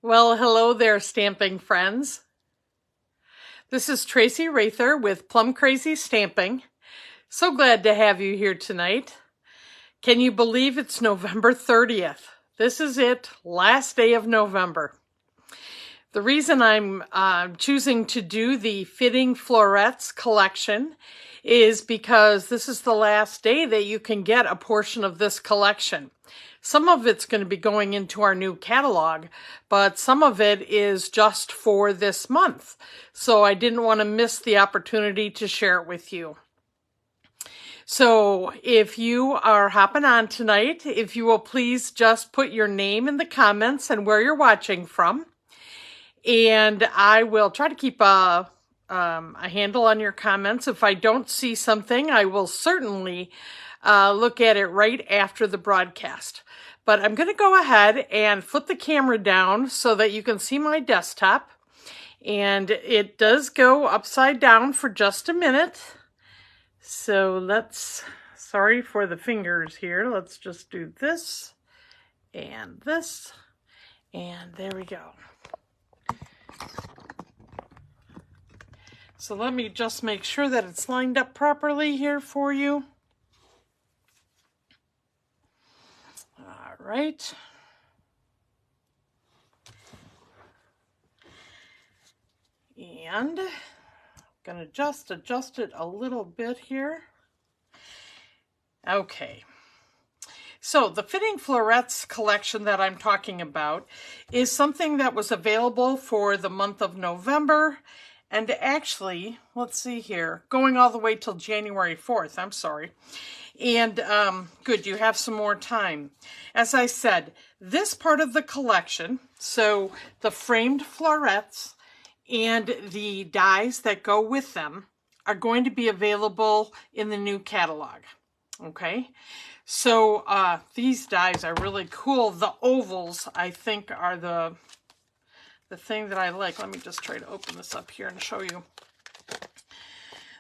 Well, hello there, stamping friends. This is Traci Raether with Plum Crazy Stamping. So glad to have you here tonight. Can you believe it's November 30th? This is it, last day of November. The reason I'm choosing to do the Fitting Florets collection is because this is the last day that you can get a portion of this collection. Some of it's going to be going into our new catalog, but some of it is just for this month. So I didn't want to miss the opportunity to share it with you. So if you are hopping on tonight, if you will please just put your name in the comments and where you're watching from. And I will try to keep a handle on your comments. If I don't see something, I will certainly look at it right after the broadcast. But I'm going to go ahead and flip the camera down so that you can see my desktop. And it does go upside down for just a minute. So sorry for the fingers here. Let's just do this, and there we go. So let me just make sure that it's lined up properly here for you. All right. And I'm going to just adjust it a little bit here. Okay. So the Fitting Florets collection that I'm talking about is something that was available for the month of November. And actually, let's see here, going all the way till January 4th, I'm sorry. And good, you have some more time. As I said, this part of the collection, so the framed florets and the dies that go with them, are going to be available in the new catalog. Okay, so these dies are really cool. The ovals, I think, are the thing that I like. Let me just try to open this up here and show you.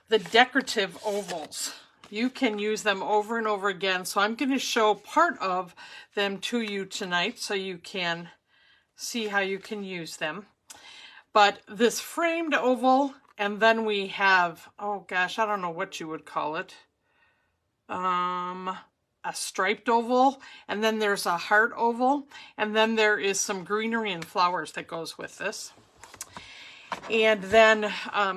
The decorative ovals. You can use them over and over again. So I'm going to show part of them to you tonight so you can see how you can use them. But this framed oval, and then we have, oh gosh, I don't know what you would call it. A striped oval, and then there's a heart oval, and then there is some greenery and flowers that goes with this. And then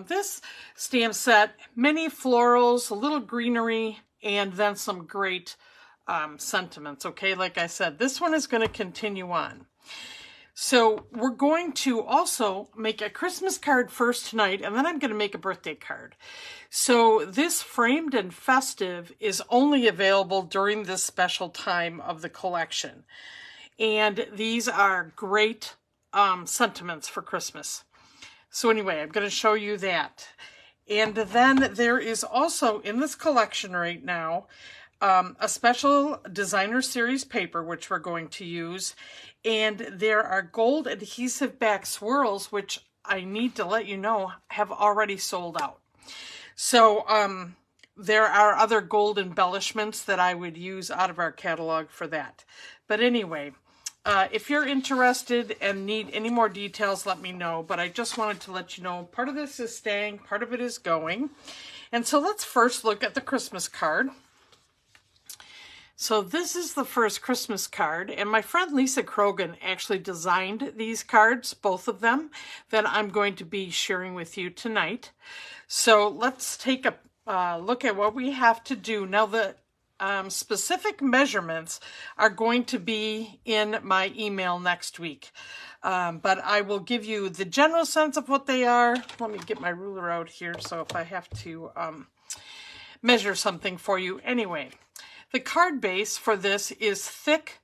this stamp set, many florals, a little greenery, and then some great sentiments. Okay, like I said, this one is going to continue on. So we're going to also make a Christmas card first tonight, and then I'm going to make a birthday card. So this framed and festive is only available during this special time of the collection. And these are great sentiments for Christmas. So anyway, I'm going to show you that. And then there is also in this collection right now a special designer series paper, which we're going to use. And there are gold adhesive back swirls, which I need to let you know have already sold out. So there are other gold embellishments that I would use out of our catalog for that. But anyway, if you're interested and need any more details, let me know. But I just wanted to let you know part of this is staying, part of it is going. And so let's first look at the Christmas card. So this is the first Christmas card, and my friend Lisa Krogan actually designed these cards, both of them, that I'm going to be sharing with you tonight. So let's take a look at what we have to do. Now the specific measurements are going to be in my email next week, but I will give you the general sense of what they are. Let me get my ruler out here, so if I have to measure something for you. Anyway. The card base for this is thick,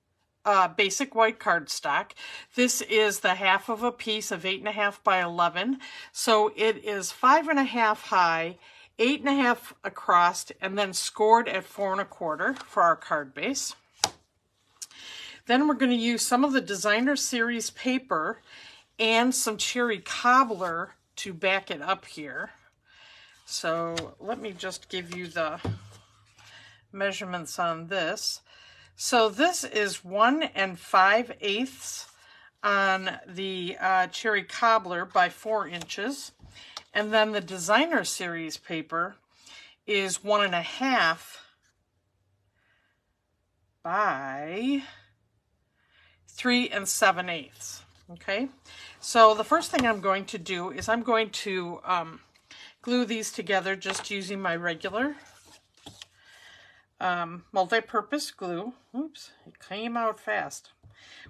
basic white cardstock. This is the half of a piece of 8.5 by 11. So it is 5.5 high, 8.5 across, and then scored at 4 1/4 for our card base. Then we're going to use some of the designer series paper and some cherry cobbler to back it up here. So let me just give you the measurements on this. So this is 1 5/8 on the cherry cobbler by 4 inches. And then the designer series paper is 1.5 by 3 7/8. Okay, so the first thing I'm going to do is I'm going to glue these together just using my regular multi-purpose glue. Oops, it came out fast.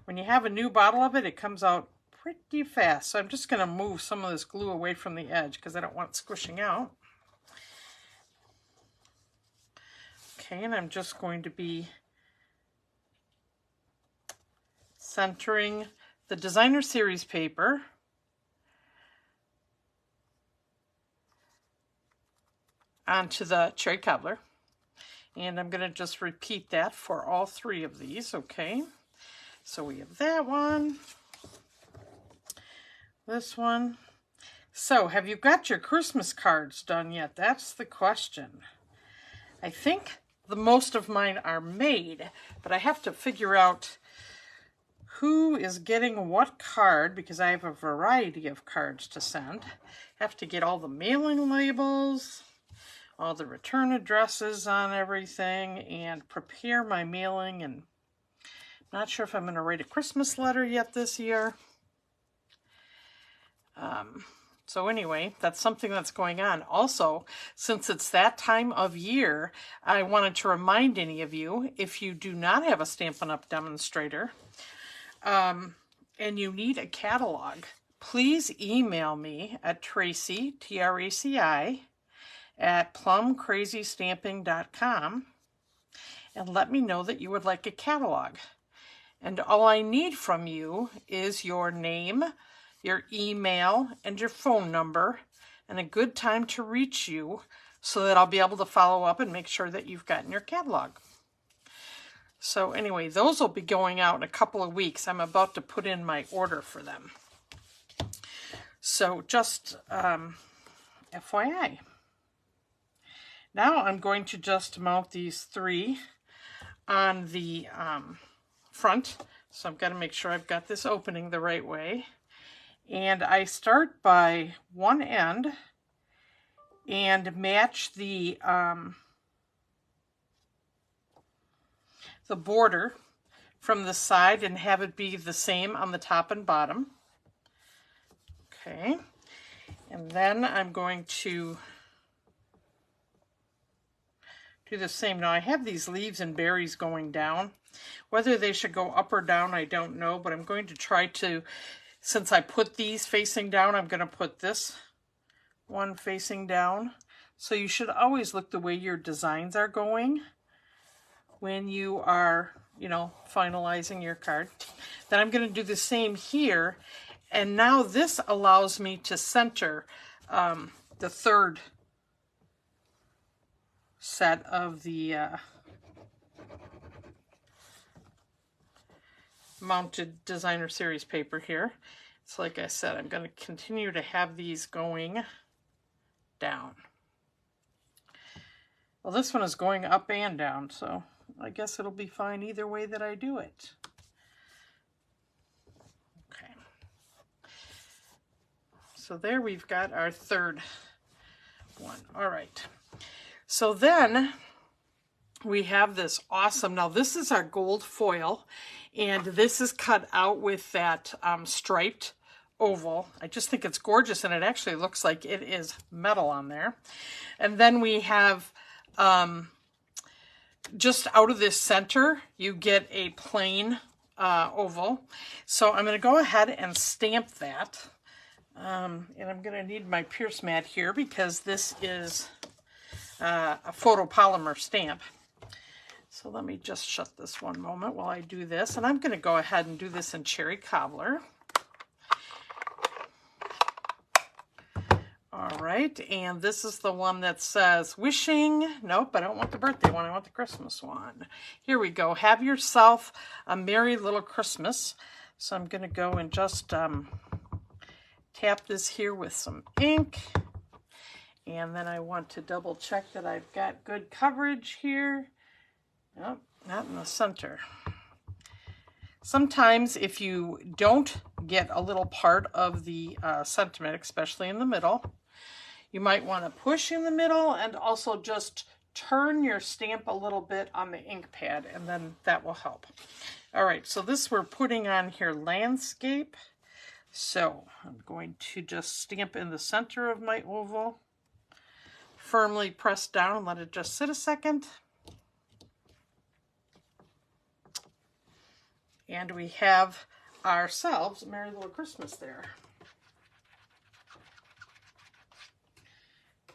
When you have a new bottle of it, it comes out pretty fast. So I'm just going to move some of this glue away from the edge because I don't want it squishing out. Okay, and I'm just going to be centering the designer series paper onto the cherry cobbler. And I'm going to just repeat that for all 3 of these, okay? So we have that one, this one. So have you got your Christmas cards done yet? That's the question. I think the most of mine are made, but I have to figure out who is getting what card because I have a variety of cards to send. I have to get all the mailing labels, all the return addresses on everything, and prepare my mailing. And I'm not sure if I'm going to write a Christmas letter yet this year. So anyway, that's something that's going on. Also, since it's that time of year, I wanted to remind any of you, if you do not have a Stampin' Up! Demonstrator, and you need a catalog, please email me at Traci, Traci, at plumcrazystamping.com and let me know that you would like a catalog. And all I need from you is your name, your email, and your phone number, and a good time to reach you so that I'll be able to follow up and make sure that you've gotten your catalog. So anyway, those will be going out in a couple of weeks. I'm about to put in my order for them. So just FYI. Now I'm going to just mount these 3 on the front. So I've got to make sure I've got this opening the right way. And I start by one end and match the border from the side and have it be the same on the top and bottom. Okay, and then I'm going to do the same. Now I have these leaves and berries going down. Whether they should go up or down, I don't know, but I'm going to try to, since I put these facing down, I'm going to put this one facing down. So you should always look the way your designs are going when you are, you know, finalizing your card. Then I'm going to do the same here. And now this allows me to center the third set of the mounted designer series paper here. So like I said, I'm going to continue to have these going down. Well, this one is going up and down, so I guess it'll be fine either way that I do it. Okay. So there we've got our third one. All right. So then we have this awesome, now this is our gold foil, and this is cut out with that striped oval. I just think it's gorgeous, and it actually looks like it is metal on there. And then we have just out of this center, you get a plain oval. So I'm going to go ahead and stamp that. And I'm going to need my Pierce mat here because this is a photopolymer stamp. So let me just shut this one moment while I do this. And I'm going to go ahead and do this in cherry cobbler. All right, and this is the one that says wishing. Nope, I don't want the birthday one. I want the Christmas one. Here we go. Have yourself a merry little Christmas. So I'm going to go and just tap this here with some ink. And then I want to double check that I've got good coverage here. Nope, not in the center. Sometimes if you don't get a little part of the sentiment, especially in the middle, you might want to push in the middle and also just turn your stamp a little bit on the ink pad, and then that will help. All right, so this we're putting on here landscape. So I'm going to just stamp in the center of my oval, firmly press down, let it just sit a second. And we have ourselves a Merry Little Christmas there.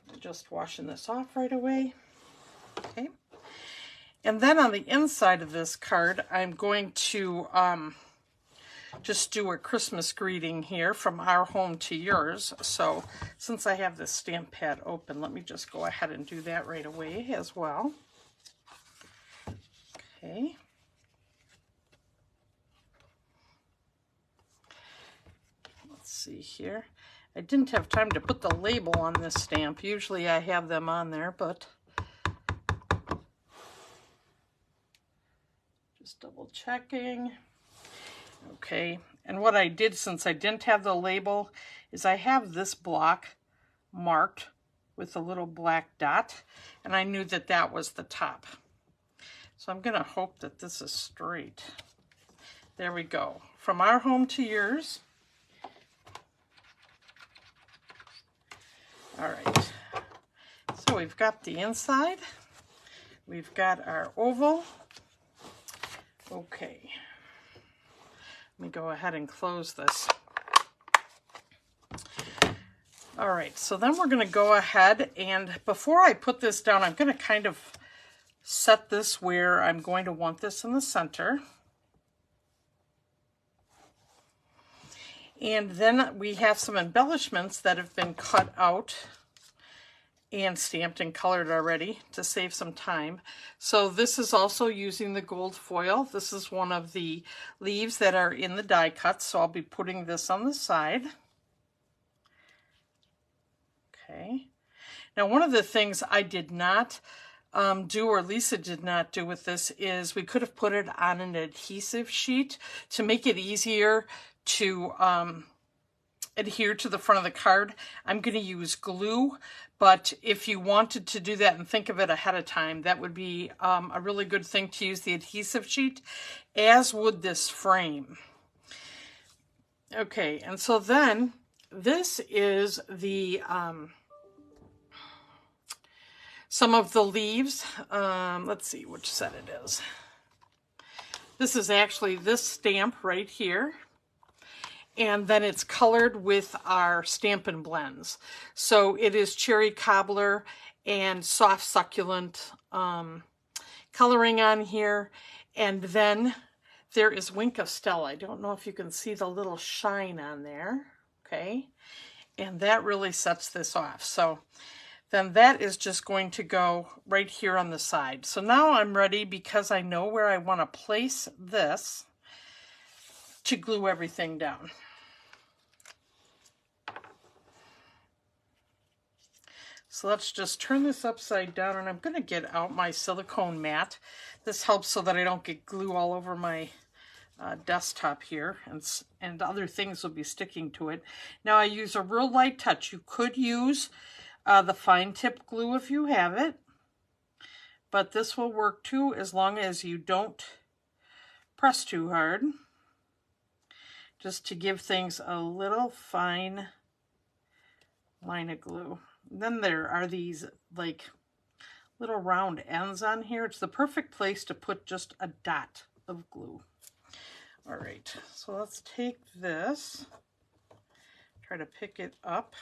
I'm just washing this off right away. Okay. And then on the inside of this card, I'm going to just do a Christmas greeting here from our home to yours. So since I have this stamp pad open, let me just go ahead and do that right away as well. Okay. Let's see here. I didn't have time to put the label on this stamp. Usually I have them on there, but just double checking. Okay, and what I did, since I didn't have the label, is I have this block marked with a little black dot, and I knew that that was the top. So I'm going to hope that this is straight. There we go. From our home to yours. All right, so we've got the inside. We've got our oval. Okay. Let me go ahead and close this. All right, so then we're going to go ahead, and before I put this down, I'm going to kind of set this where I'm going to want this in the center. And then we have some embellishments that have been cut out and stamped and colored already to save some time. So this is also using the gold foil. This is one of the leaves that are in the die cut, so I'll be putting this on the side. Okay. Now one of the things I did not do, or Lisa did not do with this, is we could have put it on an adhesive sheet to make it easier to adhere to the front of the card. I'm going to use glue, but if you wanted to do that and think of it ahead of time, that would be a really good thing to use the adhesive sheet, as would this frame. Okay, and so then this is the some of the leaves. Let's see which set it is. This is actually this stamp right here. And then it's colored with our Stampin' Blends. So it is cherry cobbler and soft succulent coloring on here. And then there is Wink of Stella. I don't know if you can see the little shine on there. Okay. And that really sets this off. So then that is just going to go right here on the side. So now I'm ready, because I know where I want to place this, to glue everything down. So let's just turn this upside down, and I'm going to get out my silicone mat. This helps so that I don't get glue all over my desktop here, and other things will be sticking to it. Now I use a real light touch. You could use the fine tip glue if you have it, but this will work too, as long as you don't press too hard, just to give things a little fine line of glue. Then there are these like little round ends on here. It's the perfect place to put just a dot of glue. All right, so let's take this, try to pick it up.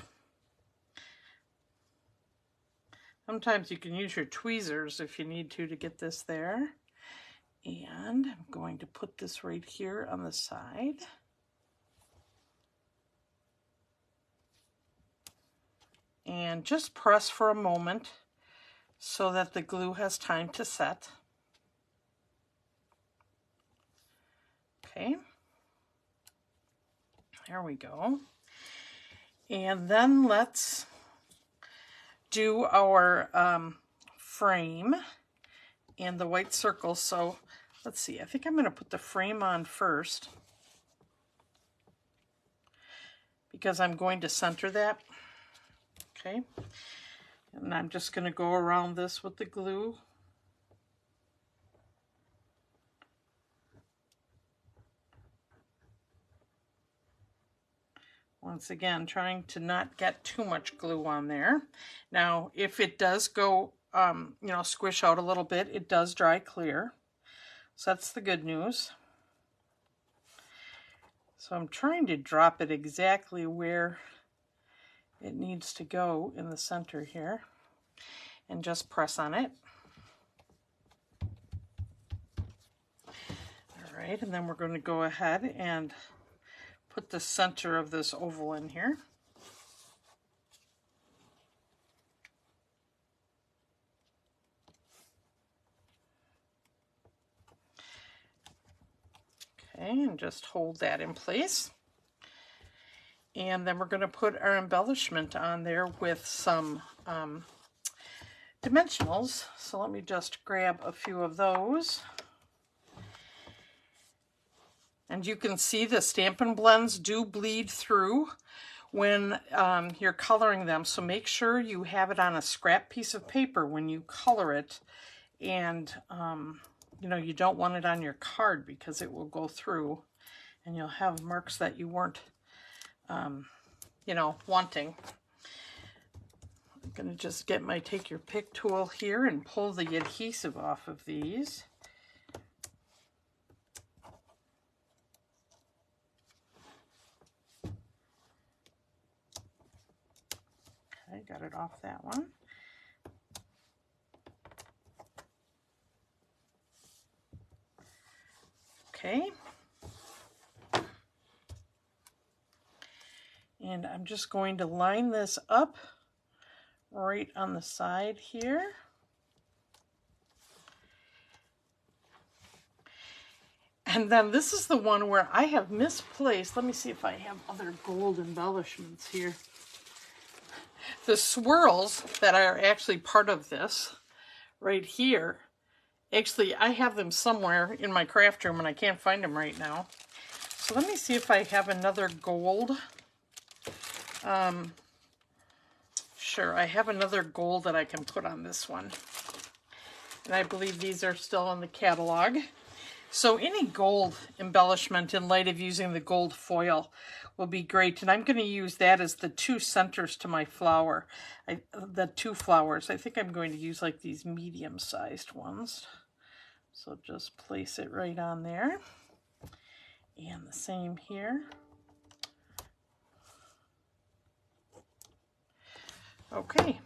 Sometimes you can use your tweezers if you need to get this there. And I'm going to put this right here on the side. And just press for a moment so that the glue has time to set. Okay, there we go. And then let's do our frame and the white circle. So let's see, I think I'm going to put the frame on first because I'm going to center that. Okay, and I'm just going to go around this with the glue. Once again, trying to not get too much glue on there. Now, if it does go, you know, squish out a little bit, it does dry clear. So that's the good news. So I'm trying to drop it exactly where it needs to go in the center here and just press on it. All right, and then we're going to go ahead and put the center of this oval in here. Okay, and just hold that in place. And then we're going to put our embellishment on there with some dimensionals. So let me just grab a few of those. And you can see the Stampin' Blends do bleed through when you're coloring them. So make sure you have it on a scrap piece of paper when you color it. And, you know, you don't want it on your card because it will go through and you'll have marks that you weren't you know, wanting. I'm going to just get my take your pick tool here and pull the adhesive off of these. Okay, got it off that one. Okay. And I'm just going to line this up right on the side here. And then this is the one where I have misplaced. Let me see if I have other gold embellishments here. The swirls that are actually part of this right here. Actually, I have them somewhere in my craft room and I can't find them right now. So let me see if I have another gold. Sure, I have another gold that I can put on this one. And I believe these are still in the catalog. So any gold embellishment in light of using the gold foil will be great. And I'm going to use that as the two centers to my flower. The two flowers. I think I'm going to use like these medium-sized ones. So just place it right on there. And the same here. Okay,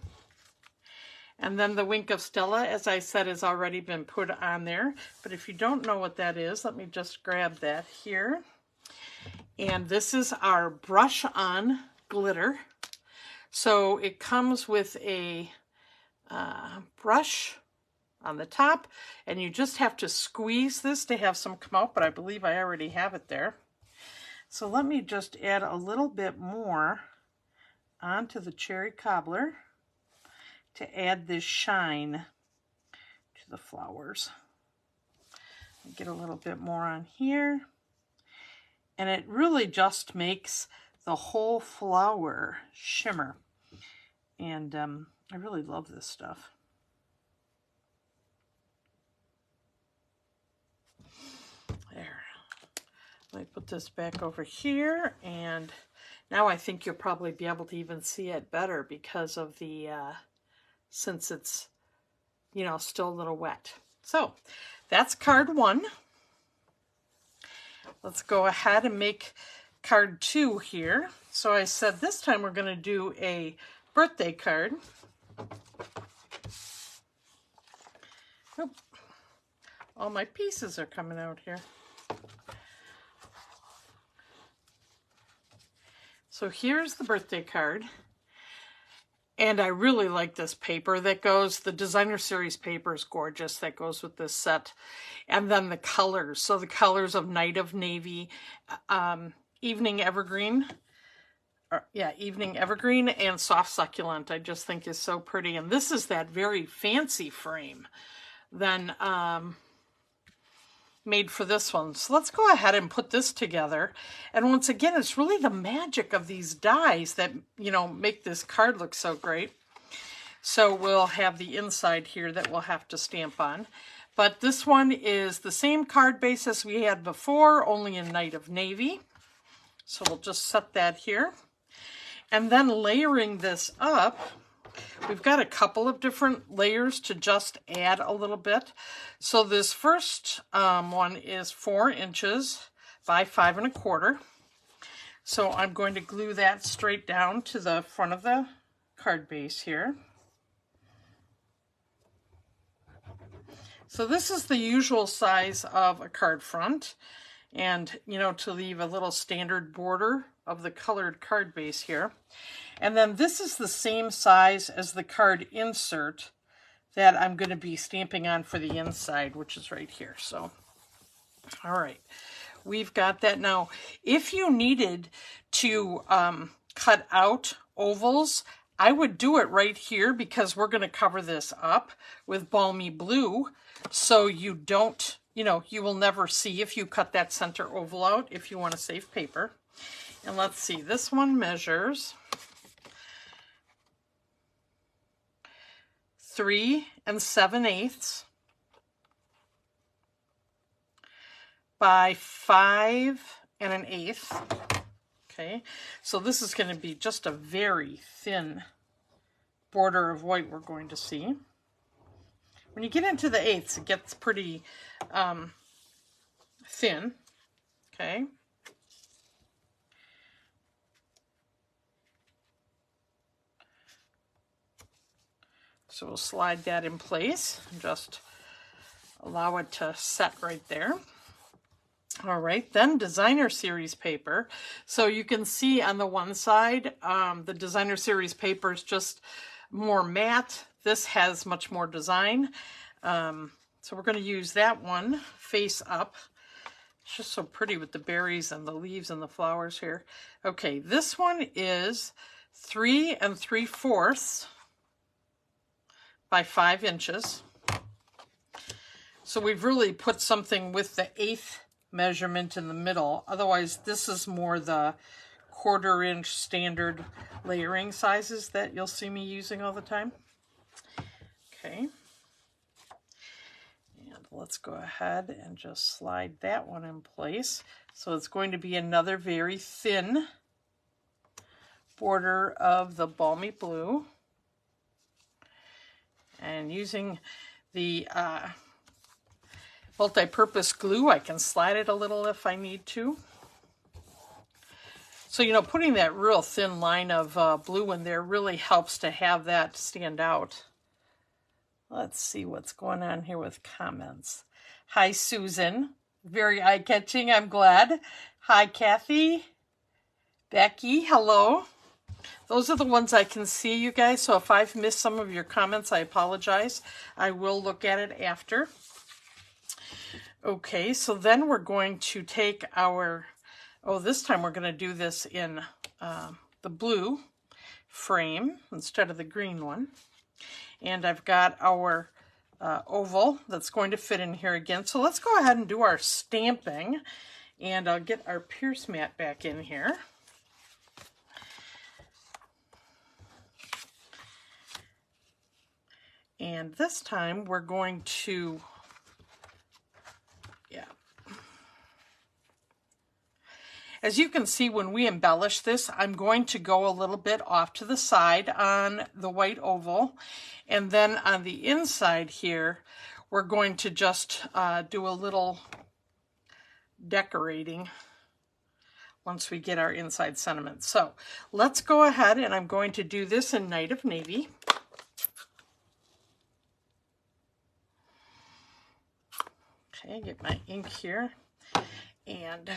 and then the Wink of Stella, as I said, has already been put on there. But if you don't know what that is, let me just grab that here. And this is our brush on glitter. So it comes with a brush on the top, and you just have to squeeze this to have some come out, but I believe I already have it there. So let me just add a little bit more onto the cherry cobbler to add this shine to the flowers. Get a little bit more on here, and it really just makes the whole flower shimmer. And I really love this stuff. There. Let me put this back over here, and now I think you'll probably be able to even see it better because of the, since it's, you know, still a little wet. So that's card 1. Let's go ahead and make card 2 here. So I said this time we're going to do a birthday card. Oop. All my pieces are coming out here. So here's the birthday card, and I really like this paper that goes, the designer series paper is gorgeous, that goes with this set. And then the colors, so the colors of Night of Navy, Evening Evergreen, Evening Evergreen, and Soft Succulent, I just think is so pretty. And this is that very fancy frame. Then made for this one. So let's go ahead and put this together. And once again, it's really the magic of these dies that, you know, make this card look so great. So we'll have the inside here that we'll have to stamp on. But this one is the same card base as we had before, only in Night of Navy. So we'll just set that here. And then layering this up, we've got a couple of different layers to just add a little bit. So this first one is 4 inches by 5 1/4. So I'm going to glue that straight down to the front of the card base here. So this is the usual size of a card front, and you know, to leave a little standard border of the colored card base here. And then this is the same size as the card insert that I'm going to be stamping on for the inside, which is right here. So, all right, we've got that. Now, if you needed to cut out ovals, I would do it right here because we're going to cover this up with Balmy Blue. So you don't, you know, you will never see if you cut that center oval out if you want to save paper. And let's see, this one measures 3 7/8 by 5 1/8. Okay, so this is going to be just a very thin border of white we're going to see. When you get into the eighths, it gets pretty thin. Okay. So we'll slide that in place and just allow it to set right there. All right, then designer series paper. So you can see on the one side, the designer series paper is just more matte. This has much more design. So we're going to use that one face up. It's just so pretty with the berries and the leaves and the flowers here. Okay, this one is 3 3/4 by 5 inches. So we've really put something with the 1/8 measurement in the middle. Otherwise, this is more the 1/4 inch standard layering sizes that you'll see me using all the time. Okay. And let's go ahead and just slide that one in place. So it's going to be another very thin border of the Balmy Blue. And using the multi-purpose glue, I can slide it a little if I need to. So, you know, putting that real thin line of blue in there really helps to have that stand out. Let's see what's going on here with comments. Hi, Susan. Very eye-catching, I'm glad. Hi, Kathy. Becky, hello. Those are the ones I can see, you guys. So if I've missed some of your comments, I apologize. I will look at it after. Okay, so then we're going to take our, this time we're going to do this in the blue frame instead of the green one. And I've got our oval that's going to fit in here again. So let's go ahead and do our stamping. And I'll get our Pierce mat back in here. And this time we're going to, as you can see, when we embellish this, I'm going to go a little bit off to the side on the white oval. And then on the inside here, we're going to just do a little decorating once we get our inside sentiment. So let's go ahead, and I'm going to do this in Night of Navy. Okay, get my ink here, and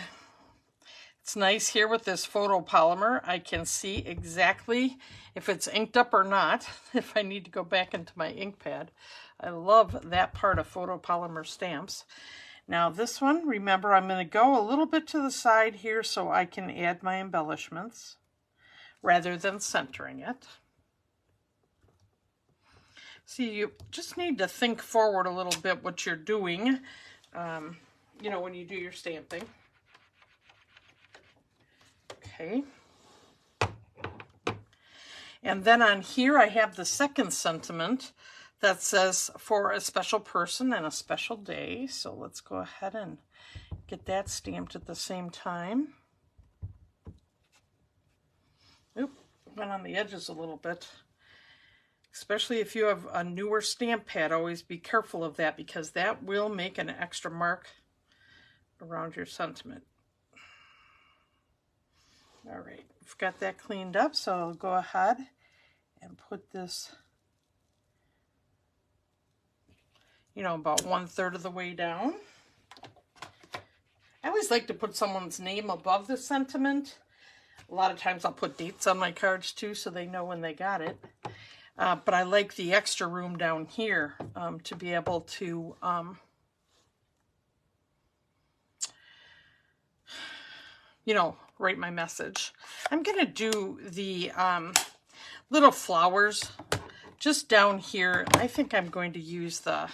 it's nice here with this photopolymer. I can see exactly if it's inked up or not, if I need to go back into my ink pad. I love that part of photopolymer stamps. Now this one, remember, I'm going to go a little bit to the side here so I can add my embellishments rather than centering it. See, you just need to think forward a little bit what you're doing. you know, when you do your stamping. Okay. And then on here I have the second sentiment that says for a special person and a special day. So let's go ahead and get that stamped at the same time. Oop, went on the edges a little bit. Especially if you have a newer stamp pad, always be careful of that because that will make an extra mark around your sentiment. All right, we've got that cleaned up, so I'll go ahead and put this, you know, about 1/3 of the way down. I always like to put someone's name above the sentiment. A lot of times I'll put dates on my cards too so they know when they got it. But I like the extra room down here to be able to you know, write my message. I'm going to do the little flowers just down here. I think I'm going to use the,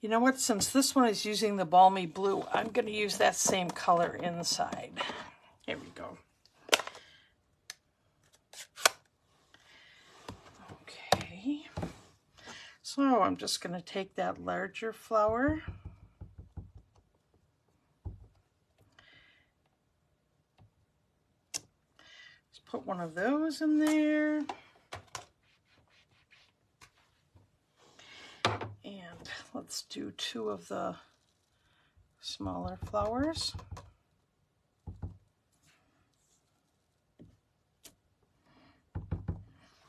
you know what, since this one is using the balmy blue, I'm going to use that same color inside. Here we go. Okay. So I'm just going to take that larger flower. Put one of those in there. And let's do 2 of the smaller flowers.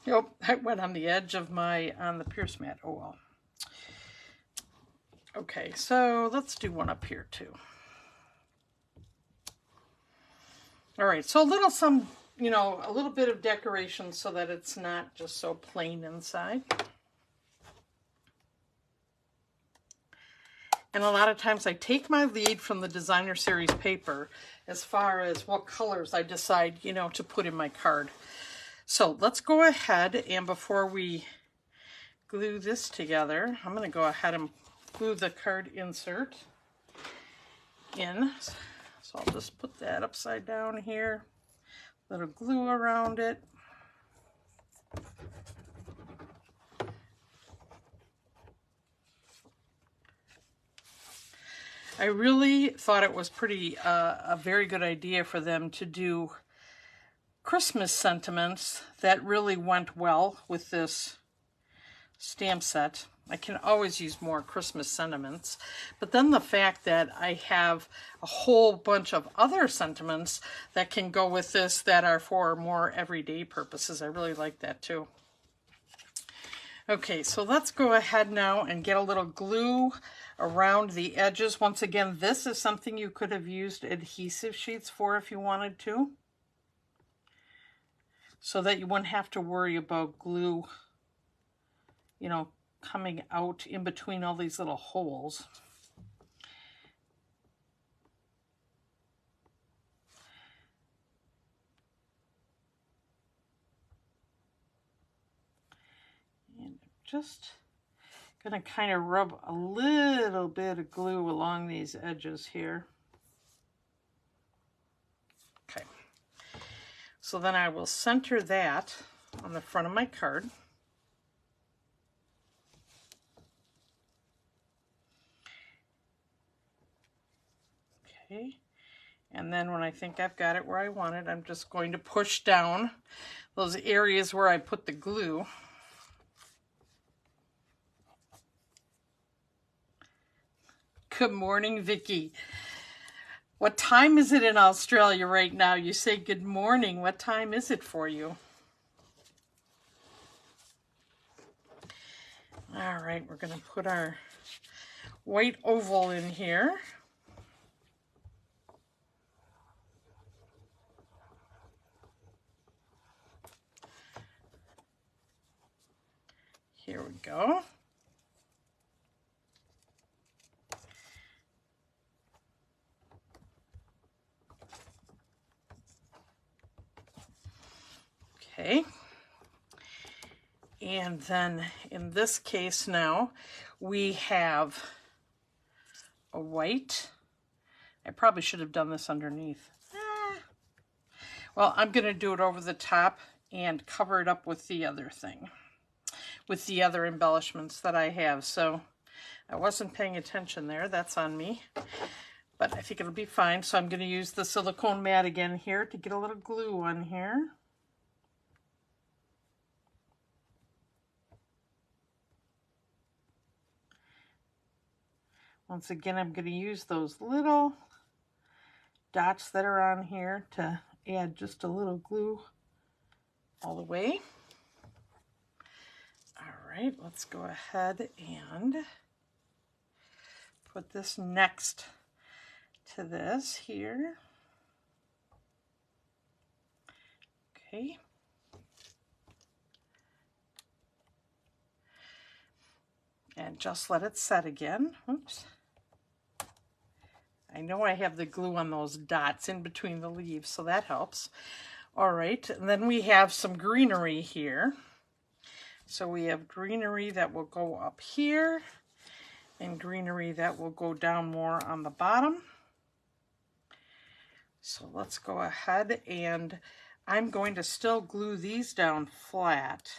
Yep, I went on the edge of my, on the pierce mat. Oh well. Okay, so let's do one up here too. All right, so a little you know, a little bit of decoration so that it's not just so plain inside. And a lot of times I take my lead from the designer series paper as far as what colors I decide, you know, to put in my card. So let's go ahead, and before we glue this together, I'm going to go ahead and glue the card insert in. So I'll just put that upside down here. Little glue around it. I really thought it was pretty a very good idea for them to do Christmas sentiments that really went well with this stamp set. I can always use more Christmas sentiments, but then the fact that I have a whole bunch of other sentiments that can go with this that are for more everyday purposes, I really like that too. Okay, so let's go ahead now and get a little glue around the edges. Once again, this is something you could have used adhesive sheets for if you wanted to, so that you wouldn't have to worry about glue, you know, coming out in between all these little holes. And just going to kind of rub a little bit of glue along these edges here. Okay. So then I will center that on the front of my card. Okay. And then when I think I've got it where I want it, I'm just going to push down those areas where I put the glue. Good morning, Vicky. What time is it in Australia right now? You say good morning. What time is it for you? All right, we're going to put our white oval in here. Here we go. Okay. And then in this case now, we have a white. I probably should have done this underneath. Well, I'm going to do it over the top and cover it up with the other thing, with the other embellishments that I have. So I wasn't paying attention there. That's on me. But I think it'll be fine. So I'm going to use the silicone mat again here to get a little glue on here. Once again, I'm going to use those little dots that are on here to add just a little glue all the way. All right, let's go ahead and put this next to this here. Okay. And just let it set again. Oops. I know I have the glue on those dots in between the leaves, so that helps. All right, and then we have some greenery here. So we have greenery that will go up here and greenery that will go down more on the bottom. So let's go ahead, and I'm going to still glue these down flat.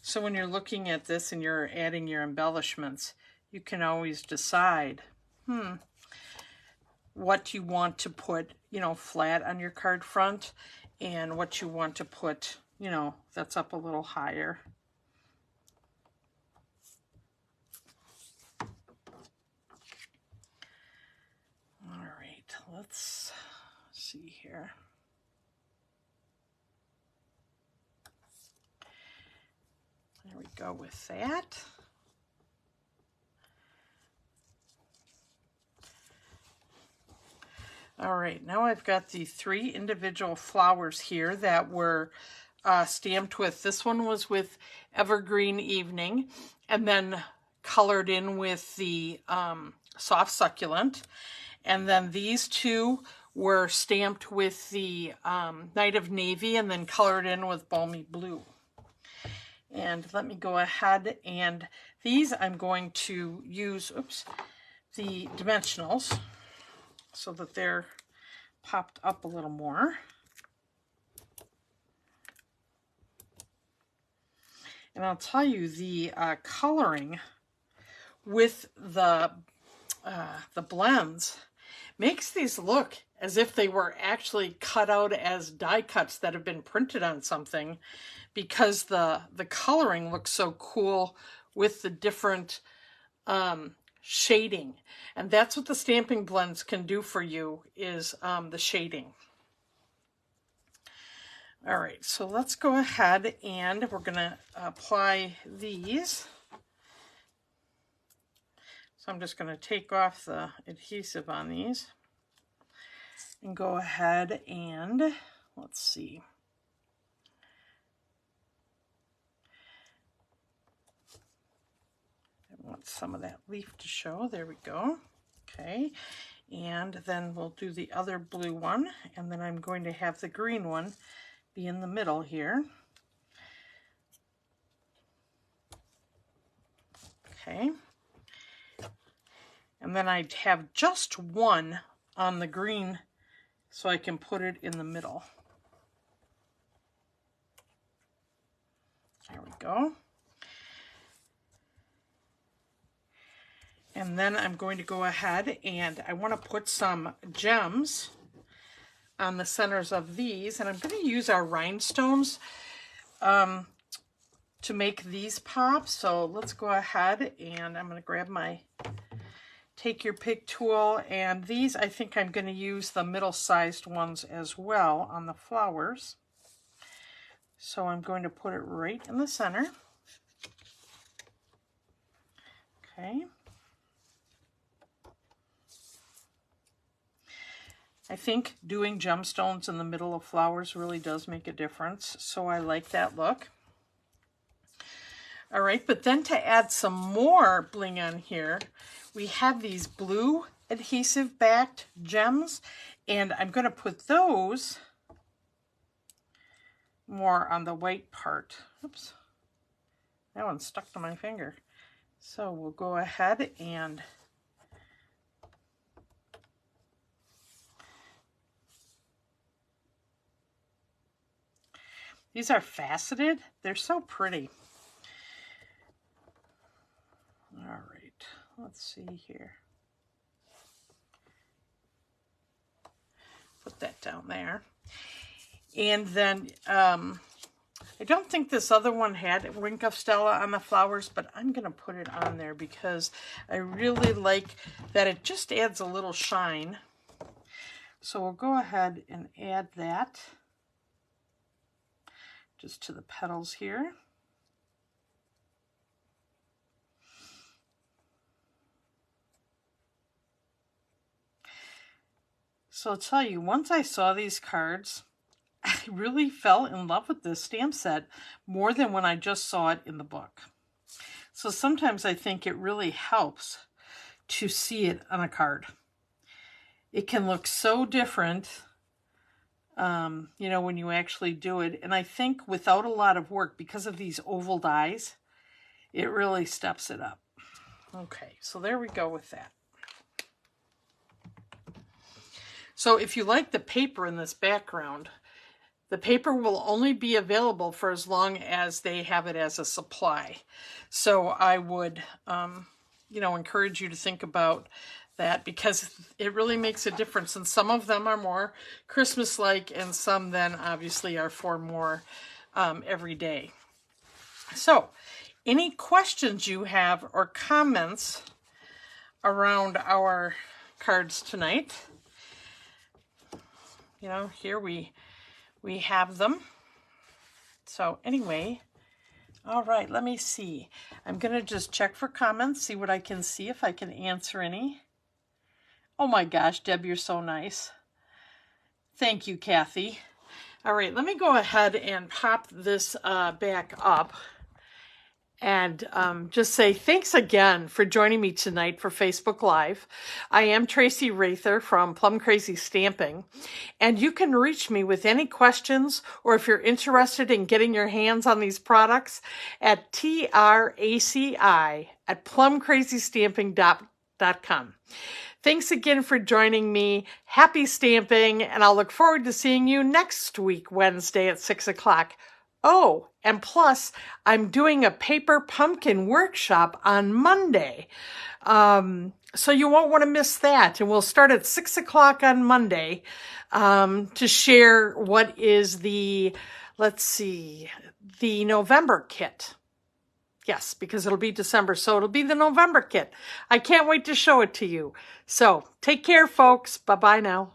So when you're looking at this and you're adding your embellishments, you can always decide, what you want to put, flat on your card front, and what you want to put, that's up a little higher. All right, let's see here. There we go with that. All right, now I've got the 3 individual flowers here that were stamped with. This one was with Evergreen Evening, and then colored in with the Soft Succulent. And then these 2 were stamped with the Night of Navy, and then colored in with Balmy Blue. And let me go ahead, and these I'm going to use, the dimensionals, so that they're popped up a little more. And I'll tell you, the coloring with the blends makes these look as if they were actually cut out as die cuts that have been printed on something, because the coloring looks so cool with the different shading. And that's what the stamping blends can do for you, is the shading. All right, so let's go ahead and we're going to apply these. So I'm just going to take off the adhesive on these and go ahead and, let's see. I want some of that leaf to show. There we go. Okay, and then we'll do the other blue one, and then I'm going to have the green one be in the middle here. Okay, and then I have just one on the green so I can put it in the middle. There we go. And then I'm going to go ahead and I want to put some gems on the centers of these, and I'm going to use our rhinestones to make these pop. So let's go ahead, and I'm going to grab my take your pick tool, and these I think I'm going to use the middle-sized ones as well on the flowers. So I'm going to put it right in the center. Okay. I think doing gemstones in the middle of flowers really does make a difference, so I like that look. All right, but then to add some more bling on here, we have these blue adhesive backed gems, and I'm going to put those more on the white part. Oops, that one stuck to my finger. So we'll go ahead and these are faceted. They're so pretty. All right, let's see here. Put that down there. And then I don't think this other one had Wink of Stella on the flowers, but I'm going to put it on there because I really like that it just adds a little shine. So we'll go ahead and add that just to the petals here. So I'll tell you, once I saw these cards, I really fell in love with this stamp set more than when I just saw it in the book. So sometimes I think it really helps to see it on a card. It can look so different, you know, when you actually do it. And I think without a lot of work, because of these oval dies, it really steps it up. Okay, so there we go with that. So if you like the paper in this background, the paper will only be available for as long as they have it as a supply. So I would, you know, encourage you to think about that because it really makes a difference. And some of them are more Christmas-like and some then obviously are for more every day. So any questions you have or comments around our cards tonight? You know, here we have them. So anyway, all right, let me see. I'm going to just check for comments, see what I can see, if I can answer any. Oh my gosh, Deb, you're so nice. Thank you, Kathy. All right, let me go ahead and pop this back up and just say thanks again for joining me tonight for Facebook Live. I am Traci Raether from Plum Crazy Stamping, and you can reach me with any questions or if you're interested in getting your hands on these products at traci@plumcrazystamping.com. Thanks again for joining me. Happy stamping, and I'll look forward to seeing you next week, Wednesday at 6 o'clock. Oh, and plus, I'm doing a paper pumpkin workshop on Monday. So you won't want to miss that. And we'll start at 6 o'clock on Monday to share what is the, let's see, the November kit. Yes, because it'll be December, so it'll be the November kit. I can't wait to show it to you. So take care, folks. Bye-bye now.